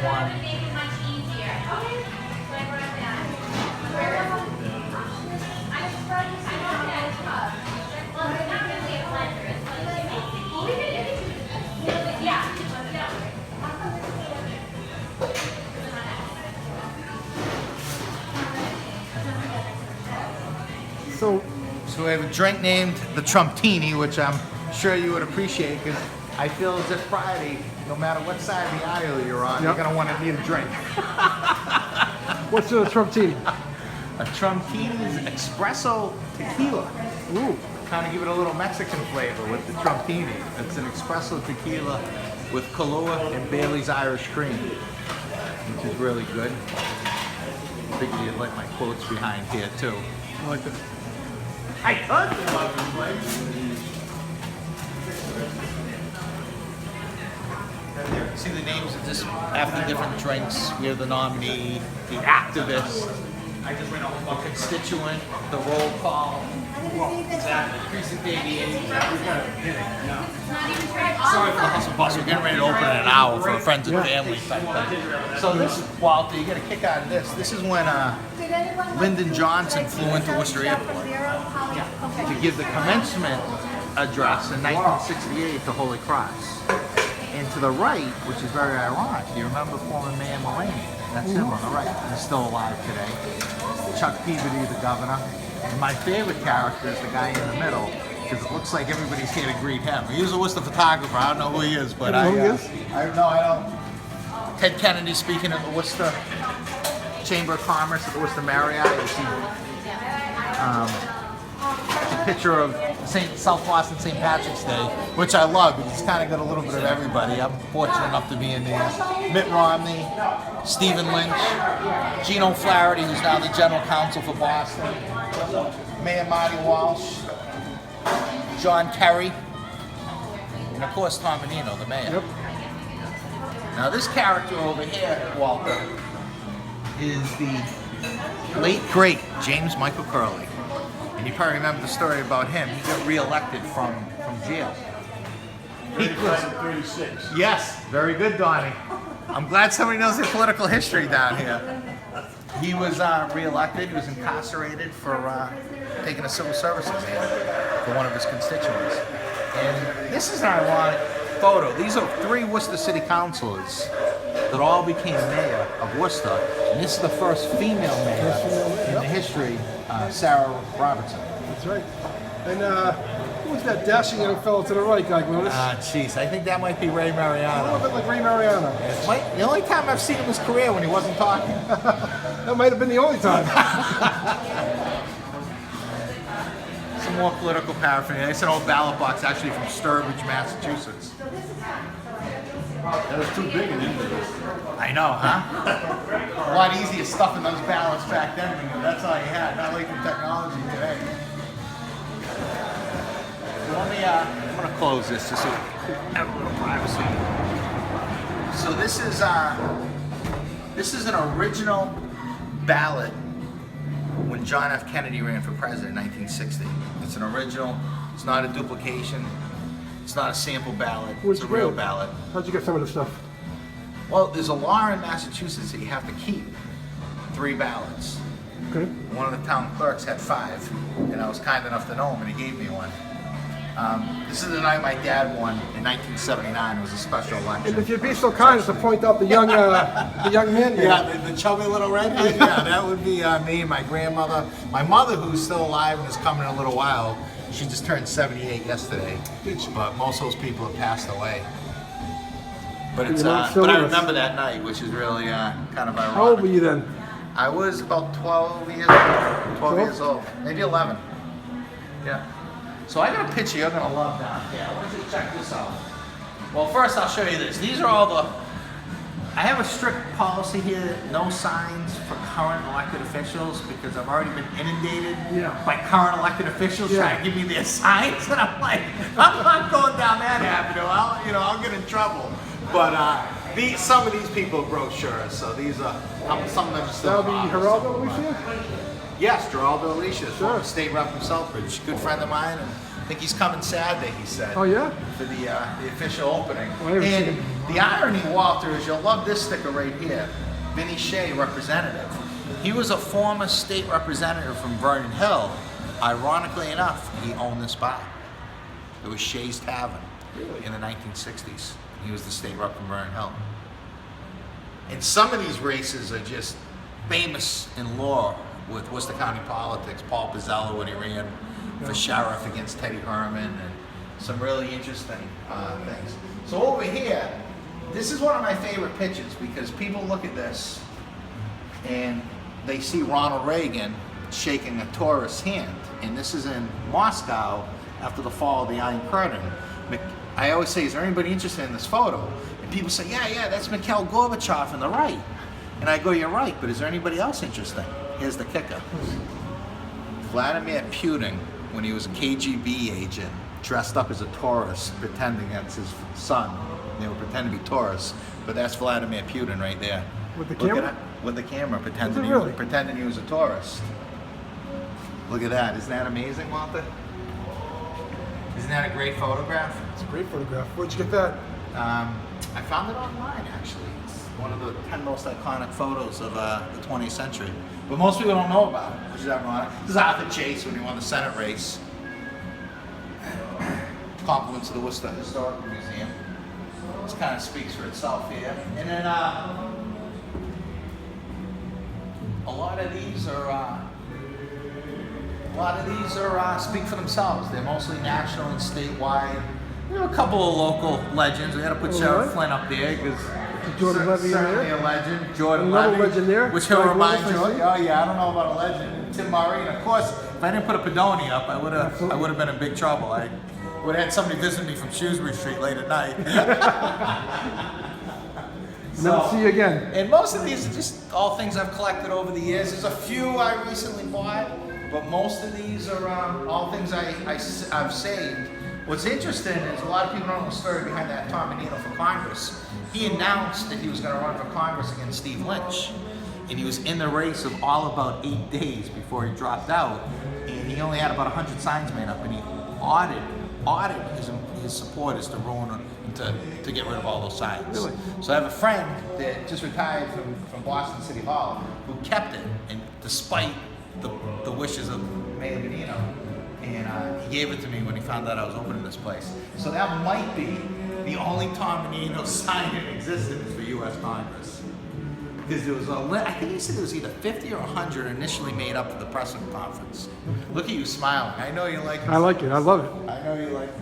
one. So we have a drink named the Trumptini, which I'm sure you would appreciate because I feel as if Friday, no matter what side of the aisle you're on, you're going to want to need a drink. What's a Trumptini? A Trumptini is espresso tequila. Ooh. Kind of give it a little Mexican flavor with the Trumptini. It's an espresso tequila with Kahlua and Bailey's Irish cream, which is really good. I figured you'd like my quotes behind here too. I like that. I thought you loved this place. See the names of this after different drinks. We have the nominee, the activist, the constituent, the roll call. Exactly. Precinct 88. Sorry for the hustle bustle. We're getting ready to open in an hour for a friends and family type thing. So this, Walter, you get a kick out of this. This is when Lyndon Johnson flew into Worcester Airport to give the commencement address in 1968 to Holy Cross. And to the right, which is very ironic, you remember former Mayor Mullaney? That's him on the right. He's still alive today. Chuck Peabody, the governor. And my favorite character is the guy in the middle, because it looks like everybody's here to greet him. He's a Worcester photographer. I don't know who he is, but I don't. Ted Kennedy speaking at the Worcester Chamber of Commerce at the Worcester Marriott. You see a picture of South Boston St. Patrick's Day, which I love because it's kind of got a little bit of everybody. I'm fortunate enough to be in there. Mitt Romney, Stephen Lynch, Gino Flaherty, who's now the general counsel for Boston, Mayor Marty Walsh, John Kerry, and of course Tom Menino, the mayor. Yep. Now this character over here, Walter, is the late great James Michael Curley. And you probably remember the story about him. He got re-elected from jail. He was 36. Yes, very good, Donnie. I'm glad somebody knows their political history down here. He was re-elected. He was incarcerated for taking a civil service exam for one of his constituents. And this is an ironic photo. These are 3 Worcester City Councilors that all became mayor of Worcester. And this is the first female mayor in the history, Sarah Robertson. That's right. And who was that dashing young fellow to the right guy, Glodis? Jeez, I think that might be Ray A Mariano. little bit like Ray Mariano. The only time I've seen him in his career when he wasn't talking. That might have been the only time. Some more political paraphernalia. It's an old ballot box, actually from Sturbridge, Massachusetts. That was too big an interest. I know, huh? A lot easier stuffing those ballots back then. Because that's all you had. Not like the technology today. So let me. I'm gonna close this just so we have a little privacy. So this is an original ballot when John F. Kennedy ran for president in 1960. It's an original. It's not a duplication. It's not a sample ballot. It's a real ballot. How'd you get some of the stuff? Well, there's a law in Massachusetts that you have to keep 3 ballots. Okay. One of the town clerks had 5, and I was kind enough to know him, and he gave me one. This is the night my dad won in 1979. It was a special election. And if you'd be so kind as to point out the young man. Yeah, the chubby little redhead. Yeah, that would be me, my grandmother. My mother, who's still alive and is coming in a little while, she just turned 78 yesterday. But most of those people have passed away. But it's but I remember that night, which is really kind of ironic. How old were you then? I was about 12 years old. 12 years old, maybe 11. Yeah. So I got a picture you're gonna love down here. I want you to check this out. Well, first I'll show you this. These are all the. I have a strict policy here: no signs for current elected officials because I've already been inundated by current elected officials trying to give me their signs, and I'm like, I'm not going down that avenue. I'll get in trouble. But some of these people are brochures, so these are some of them are still. That'll be Geraldo Alicia? Yes, Geraldo Alicia, former state rep from Southbridge, good friend of mine, and I think he's coming Saturday. He said. Oh yeah. For the official opening. Well, I haven't seen him. The irony, Walter, is you'll love this sticker right here. Vinny Shea, representative. He was a former state representative from Vernon Hill. Ironically enough, he owned this bar. It was Shea's Tavern in the 1960s. He was the state rep from Vernon Hill. And some of these races are just famous in lore with Worcester County politics. Paul Pizzella when he ran for sheriff against Teddy Herman, and some really interesting things. So over here, this is one of my favorite pictures because people look at this and they see Ronald Reagan shaking a tourist's hand. And this is in Moscow after the fall of the Iron Curtain. I always say, is there anybody interested in this photo? And people say, yeah, that's Mikhail Gorbachev on the right. And I go, you're right, but is there anybody else interesting? Here's the kicker. Vladimir Putin, when he was a KGB agent, dressed up as a tourist, pretending that's his son. They were pretending to be tourists, but that's Vladimir Putin right there. With the Look camera? at it. With the camera, pretending, Really? pretending he was a tourist. Look at that. Isn't that amazing, Walter? Isn't that a great photograph? It's a great photograph. Where'd you get that? I found it online, actually. It's one of the 10 most iconic photos of the 20th century. But most people don't know about it, which is ironic. This is Arthur Chase when he won the Senate race. Compliments to the Worcester Historical Museum. This kind of speaks for itself here. And then a lot of these are speak for themselves. They're mostly national and statewide. There are a couple of local legends. We got to put Sheriff Flynn up there because Jordan Levy in certainly there? a legend. Jordan Another Levy, legend there? which he'll Mike remind Willis, you. I see. Oh yeah, I don't know about a legend. Tim Murray, and of course, if I didn't put a Pedoni up, I would have been in big trouble. I would have had somebody visit me from Shrewsbury Street late at night. Never see you again. And most of these are just all things I've collected over the years. There's a few I recently bought, but most of these are all things I've saved. What's interesting is a lot of people don't know the story behind that Tom Menino for Congress. He announced that he was going to run for Congress against Steve Lynch. And he was in the race of all about 8 days before he dropped out. And he only had about 100 signs made up, and he audited his supporters to ruin them, to get rid of all those signs. Really? So I have a friend that just retired from Boston City Hall who kept it, and despite the wishes of Mayor Menino. And he gave it to me when he found out I was opening this place. So that might be the only Tom Menino sign in existence for U.S. Congress. Because there was I think he said there was either 50 or 100 initially made up for the press conference. Look at you smiling. I know you like it. I like it. I love it. I know you like it.